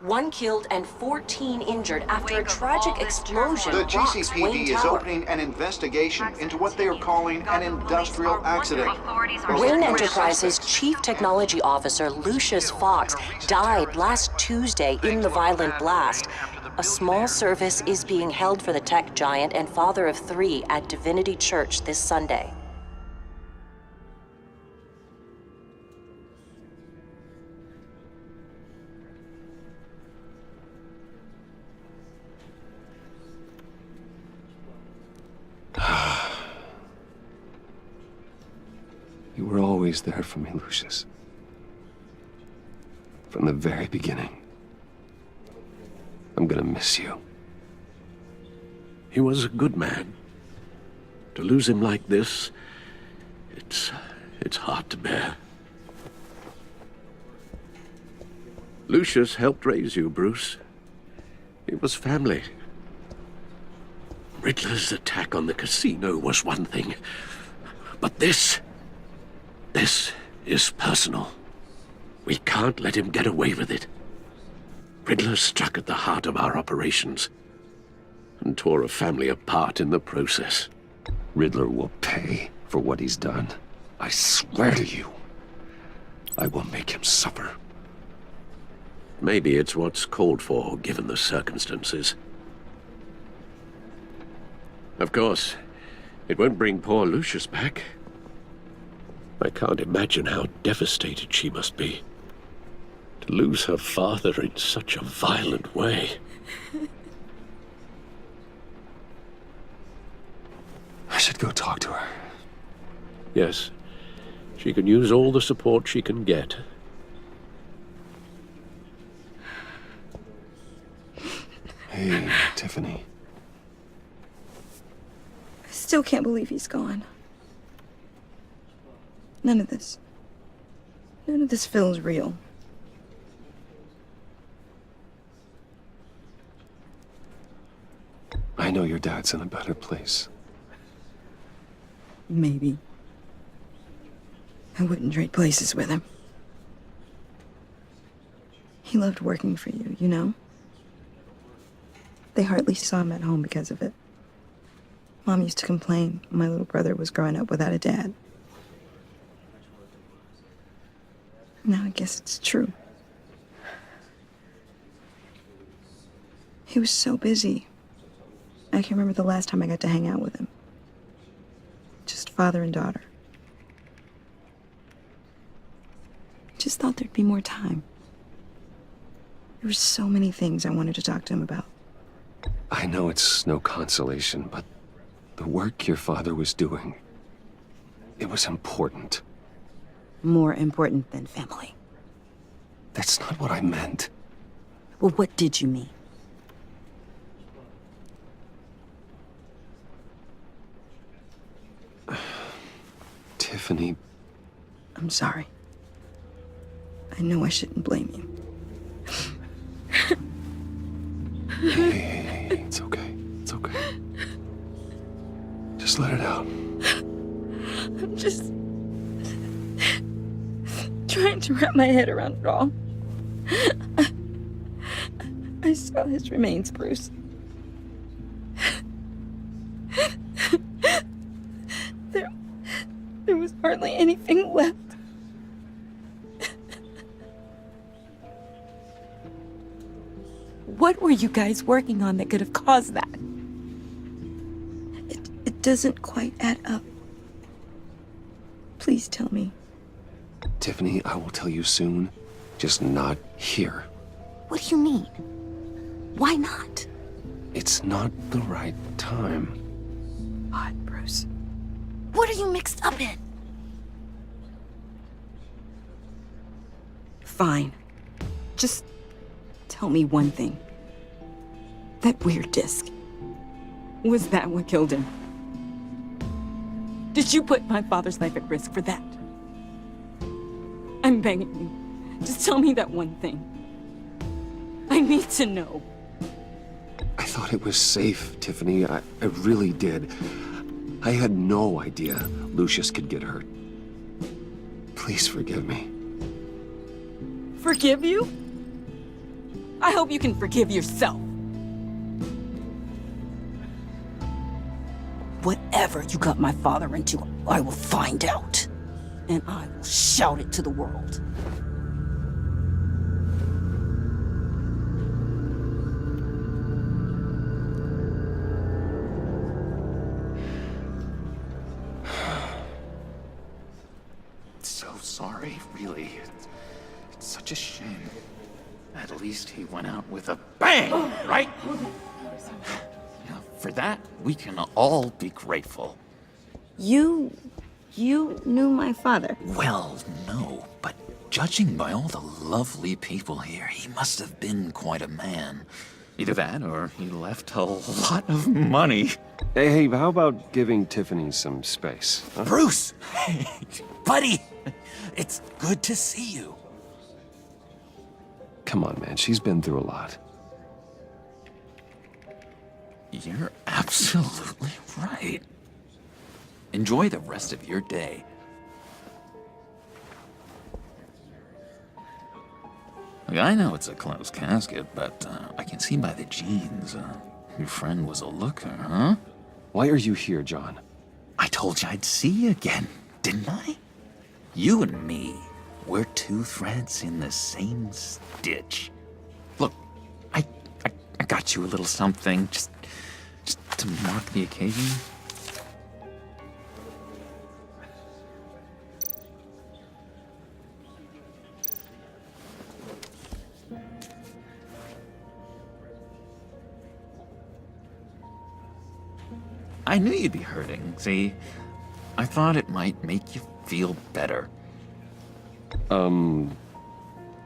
1 killed and 14 injured after a tragic explosion The rocks GCPD Wayne is Tower. opening an investigation into what they are calling an industrial accident. Wayne Enterprises Chief Technology Officer Lucius Fox died last Tuesday in the violent blast. A small service is being held for the tech giant and father of 3 at Divinity Church this Sunday. You were always there for me, Lucius. From the very beginning. I'm gonna miss you. He was a good man. To lose him like this, it's hard to bear. Lucius helped raise you, Bruce. It was family. Riddler's attack on the casino was one thing, but this is personal. We can't let him get away with it. Riddler struck at the heart of our operations and tore a family apart in the process. Riddler will pay for what he's done. I swear to you, I will make him suffer. Maybe it's what's called for, given the circumstances. Of course, it won't bring poor Lucius back. I can't imagine how devastated she must be. To lose her father in such a violent way. I should go talk to her. Yes, she can use all the support she can get. Hey, Tiffany. I still can't believe he's gone. None of this feels real. I know your dad's in a better place. Maybe. I wouldn't trade places with him. He loved working for you, you know? They hardly saw him at home because of it. Mom used to complain my little brother was growing up without a dad. Now I guess it's true. He was so busy. I can remember the last time I got to hang out with him. Just father and daughter. Just thought there'd be more time. There were so many things I wanted to talk to him about. I know it's no consolation, but the work your father was doing, it was important. More important than family. That's not what I meant. Well, what did you mean? Tiffany. I'm sorry. I know I shouldn't blame you. Hey, it's okay. It's okay. Just let it out. I'm just trying to wrap my head around it all. I saw his remains, Bruce. There was hardly anything left. What were you guys working on that could have caused that? It doesn't quite add up. Please tell me. Tiffany, I will tell you soon, just not here. What do you mean? Why not? It's not the right time. Odd, Bruce. What are you mixed up in? Fine. Just tell me one thing. That weird disc. Was that what killed him? Did you put my father's life at risk for that? I'm begging you. Just tell me that one thing. I need to know. I thought it was safe, Tiffany. I really did. I had no idea Lucius could get hurt. Please forgive me. Forgive you? I hope you can forgive yourself. Whatever you got my father into, I will find out. And I will shout it to the world. So sorry, really. It's such a shame. At least he went out with a bang, right? Now, for that, we can all be grateful. You knew my father. Well, no, but judging by all the lovely people here, he must have been quite a man. Either that, or he left a lot of money. Hey, how about giving Tiffany some space? Huh? Bruce! Buddy! It's good to see you. Come on, man. She's been through a lot. You're absolutely right. Enjoy the rest of your day. Look, I know it's a closed casket, but I can see by the jeans, your friend was a looker, huh? Why are you here, John? I told you I'd see you again, didn't I? You and me, we're two threads in the same stitch. Look, I got you a little something, just to mark the occasion. I knew you'd be hurting, see? I thought it might make you feel better.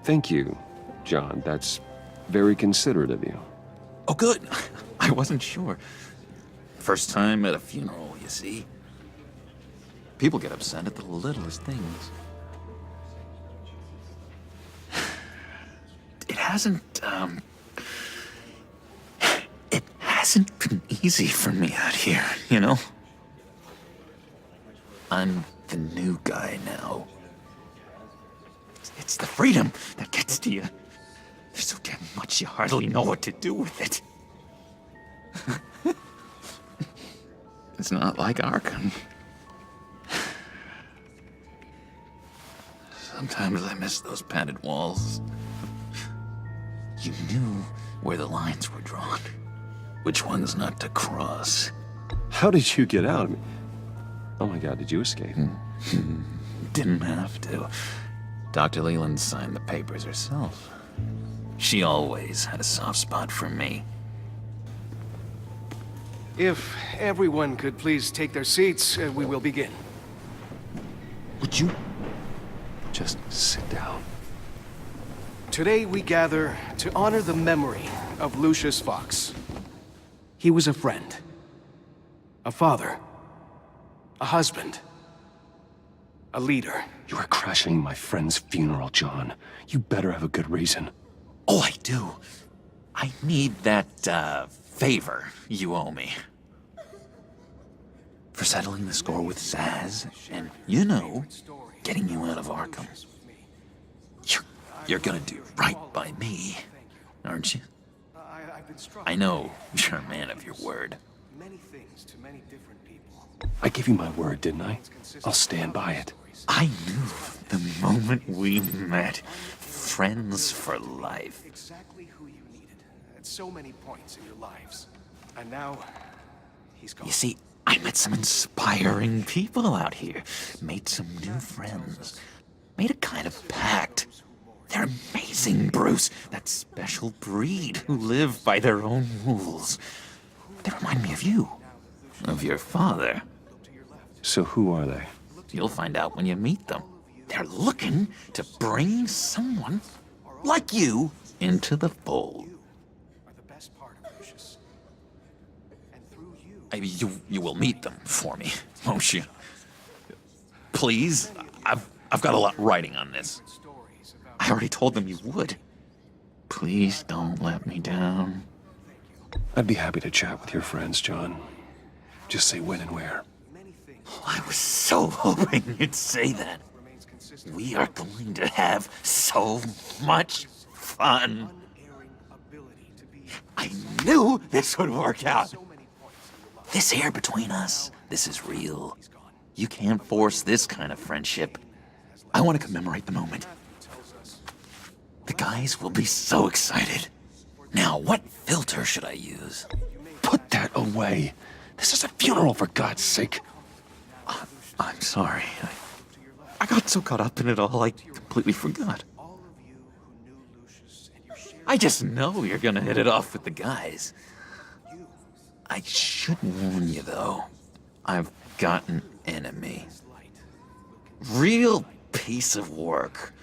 Thank you, John. That's very considerate of you. Oh, good. I wasn't sure. First time at a funeral, you see? People get upset at the littlest things. It hasn't been easy for me out here, you know? I'm the new guy now. It's the freedom that gets to you. There's so damn much you hardly know what to do with it. It's not like Arkham. Sometimes I miss those padded walls. You knew where the lines were drawn. Which ones not to cross. How did you get out? Oh my God, did you escape? Didn't have to. Dr. Leland signed the papers herself. She always had a soft spot for me. If everyone could please take their seats, we will begin. Would you just sit down? Today we gather to honor the memory of Lucius Fox. He was a friend, a father, a husband, a leader. You are crashing my friend's funeral, John. You better have a good reason. Oh, I do. I need that, favor you owe me. For settling the score with Zaz, and, you know, getting you out of Arkham. You're gonna do right by me, aren't you? I know you're a man of your word. Many things to many different people. I gave you my word, didn't I? I'll stand by it. I knew the moment we met, friends for life. Exactly who you needed at so many points in your lives. And now, he's gone. You see, I met some inspiring people out here, made some new friends, made a kind of pact. They're amazing, Bruce. That special breed who live by their own rules. They remind me of you, of your father. So who are they? You'll find out when you meet them. They're looking to bring someone like you into the fold. Are the best part of Lucius. And through you. I mean, you will meet them for me, won't you? Please, I've got a lot writing on this. I already told them you would. Please don't let me down. I'd be happy to chat with your friends, John. Just say when and where. Oh, I was so hoping you'd say that. We are going to have so much fun. knew this would work out. This here between us, this is real. You can't force this kind of friendship. I want to commemorate the moment. The guys will be so excited. Now, what filter should I use? Put that away. This is a funeral, for God's sake. I'm sorry. I got so caught up in it all, I completely forgot. I just know you're gonna hit it off with the guys. I should warn you, though. I've got an enemy. Real piece of work.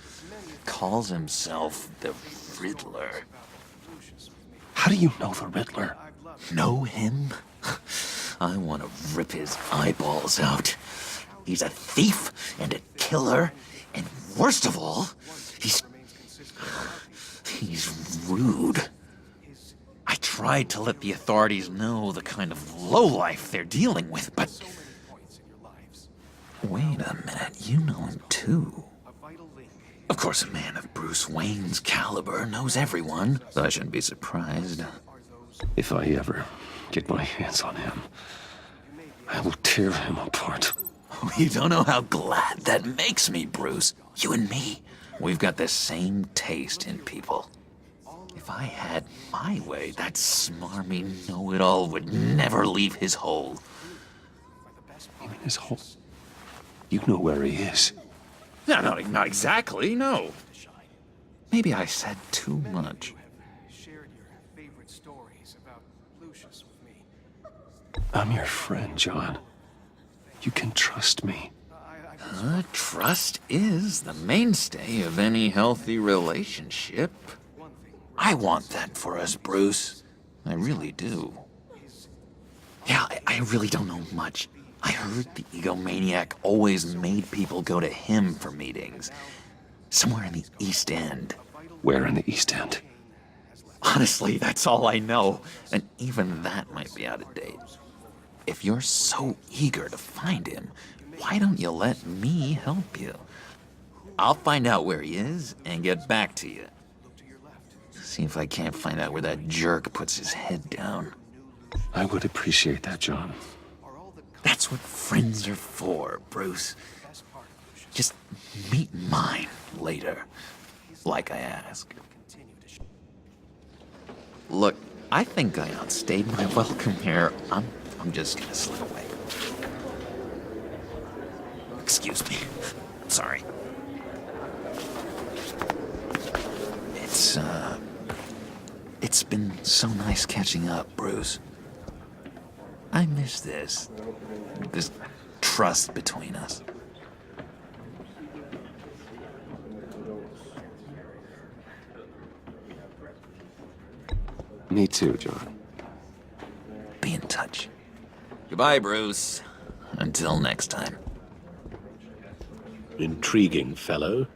Calls himself the Riddler. How do you know the Riddler? Know him? I want to rip his eyeballs out. He's a thief and a killer, and worst of all, he's rude. I tried to let the authorities know the kind of lowlife they're dealing with, but... Wait a minute, you know him too. Of course, a man of Bruce Wayne's caliber knows everyone, so I shouldn't be surprised. If I ever get my hands on him, I will tear him apart. You don't know how glad that makes me, Bruce. You and me, we've got the same taste in people. If I had my way, that smarmy know-it-all would never leave his hole. You mean his hole? You know where he is. No, not exactly, no. Maybe I said too much. I'm your friend, John. You can trust me. Trust is the mainstay of any healthy relationship. I want that for us, Bruce. I really do. Yeah, I really don't know much. I heard the egomaniac always made people go to him for meetings. Somewhere in the East End. Where in the East End? Honestly, that's all I know. And even that might be out of date. If you're so eager to find him, why don't you let me help you? I'll find out where he is and get back to you. See if I can't find out where that jerk puts his head down. I would appreciate that, John. That's what friends are for, Bruce. Just meet mine later, like I asked. Look, I think I outstayed my welcome here. I'm just gonna slip away. Excuse me. Sorry. It's been so nice catching up, Bruce. I miss this trust between us. Me too, John. Be in touch. Goodbye, Bruce. Until next time. Intriguing fellow.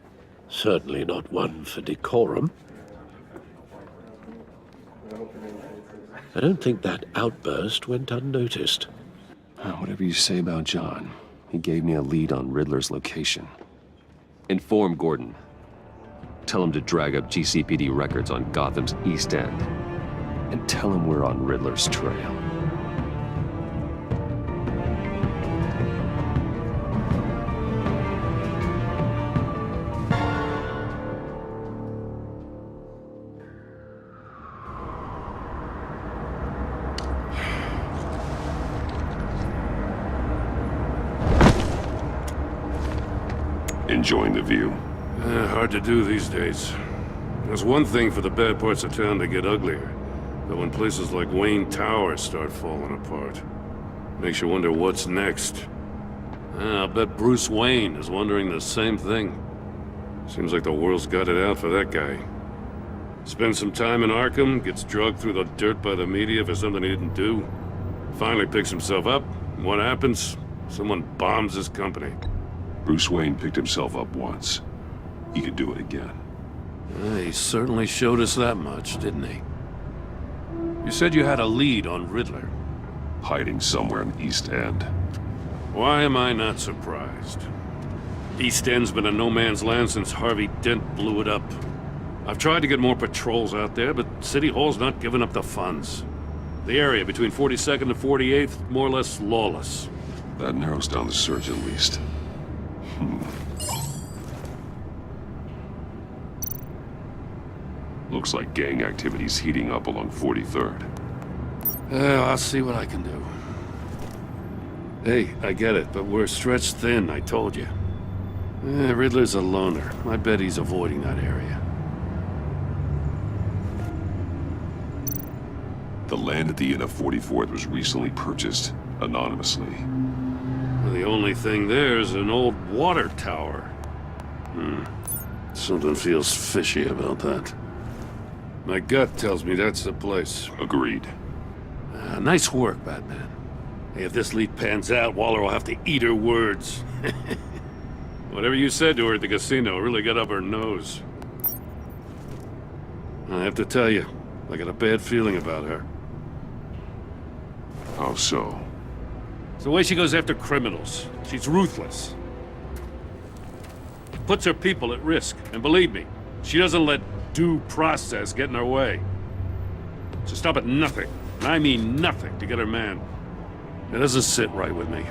Certainly not one for decorum. I don't think that outburst went unnoticed. Whatever you say about John, he gave me a lead on Riddler's location. Inform Gordon. Tell him to drag up GCPD records on Gotham's East End. And tell him we're on Riddler's trail. Enjoying the view? Hard to do these days. There's one thing for the bad parts of town to get uglier, but when places like Wayne Tower start falling apart, makes you wonder what's next. I'll bet Bruce Wayne is wondering the same thing. Seems like the world's got it out for that guy. Spends some time in Arkham, gets drugged through the dirt by the media for something he didn't do. Finally picks himself up, and what happens? Someone bombs his company. Bruce Wayne picked himself up once. He could do it again. He certainly showed us that much, didn't he? You said you had a lead on Riddler. Hiding somewhere in East End. Why am I not surprised? East End's been a no-man's land since Harvey Dent blew it up. I've tried to get more patrols out there, but City Hall's not giving up the funds. The area between 42nd and 48th, more or less lawless. That narrows down the search at least. Looks like gang activity's heating up along 43rd. I'll see what I can do. Hey, I get it, but we're stretched thin, I told you. Riddler's a loner. I bet he's avoiding that area. The land at the end of 44th was recently purchased anonymously. Well, the only thing there is an old water tower. Something feels fishy about that. My gut tells me that's the place. Agreed. Nice work, Batman. Hey, if this lead pans out, Waller will have to eat her words. Whatever you said to her at the casino really got up her nose. I have to tell you, I got a bad feeling about her. How so? It's the way she goes after criminals. She's ruthless. Puts her people at risk. And believe me, she doesn't let due process get in her way. She'll stop at nothing, and I mean nothing, to get her man. It doesn't sit right with me.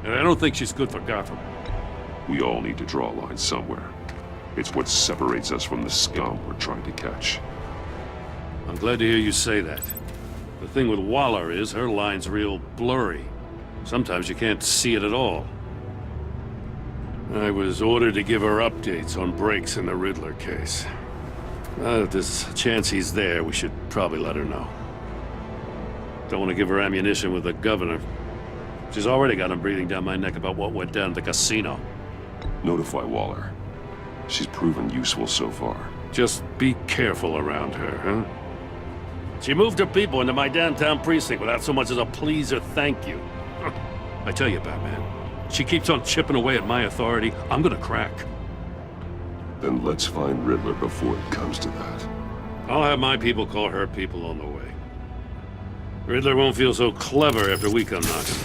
And I don't think she's good for Gotham. We all need to draw a line somewhere. It's what separates us from the scum we're trying to catch. I'm glad to hear you say that. The thing with Waller is her line's real blurry. Sometimes you can't see it at all. I was ordered to give her updates on breaks in the Riddler case. If there's a chance he's there, we should probably let her know. Don't want to give her ammunition with the governor. She's already got him breathing down my neck about what went down at the casino. Notify Waller. She's proven useful so far. Just be careful around her, huh? She moved her people into my downtown precinct without so much as a please or thank you. I tell you, Batman, she keeps on chipping away at my authority, I'm gonna crack. Then let's find Riddler before it comes to that. I'll have my people call her people on the way. Riddler won't feel so clever after we come knocking.